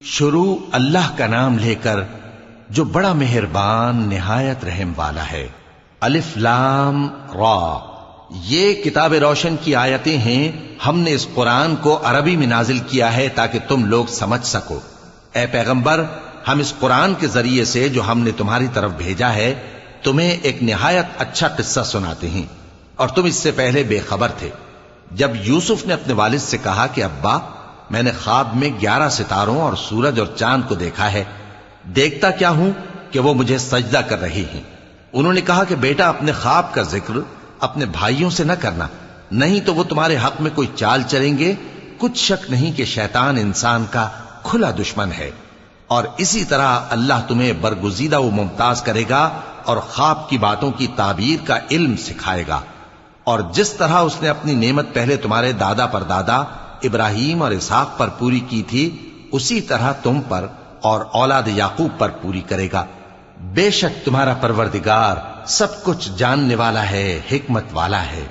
شروع اللہ کا نام لے کر جو بڑا مہربان نہایت رحم والا ہے۔ الف لام را، یہ کتاب روشن کی آیتیں ہیں۔ ہم نے اس قرآن کو عربی میں نازل کیا ہے تاکہ تم لوگ سمجھ سکو۔ اے پیغمبر، ہم اس قرآن کے ذریعے سے جو ہم نے تمہاری طرف بھیجا ہے تمہیں ایک نہایت اچھا قصہ سناتے ہیں، اور تم اس سے پہلے بے خبر تھے۔ جب یوسف نے اپنے والد سے کہا کہ ابا، میں نے خواب میں 11 ستاروں اور سورج اور چاند کو دیکھا ہے، دیکھتا کیا ہوں کہ وہ مجھے سجدہ کر رہے ہیں۔ انہوں نے کہا کہ بیٹا، اپنے خواب کا ذکر اپنے بھائیوں سے نہ کرنا، نہیں تو وہ تمہارے حق میں کوئی چال چلیں گے۔ کچھ شک نہیں کہ شیطان انسان کا کھلا دشمن ہے، اور اسی طرح اللہ تمہیں برگزیدہ و ممتاز کرے گا اور خواب کی باتوں کی تعبیر کا علم سکھائے گا، اور جس طرح اس نے اپنی نعمت پہلے تمہارے دادا پر دادا ابراہیم اور اسحاق پر پوری کی تھی، اسی طرح تم پر اور اولاد یعقوب پر پوری کرے گا۔ بے شک تمہارا پروردگار سب کچھ جاننے والا ہے، حکمت والا ہے۔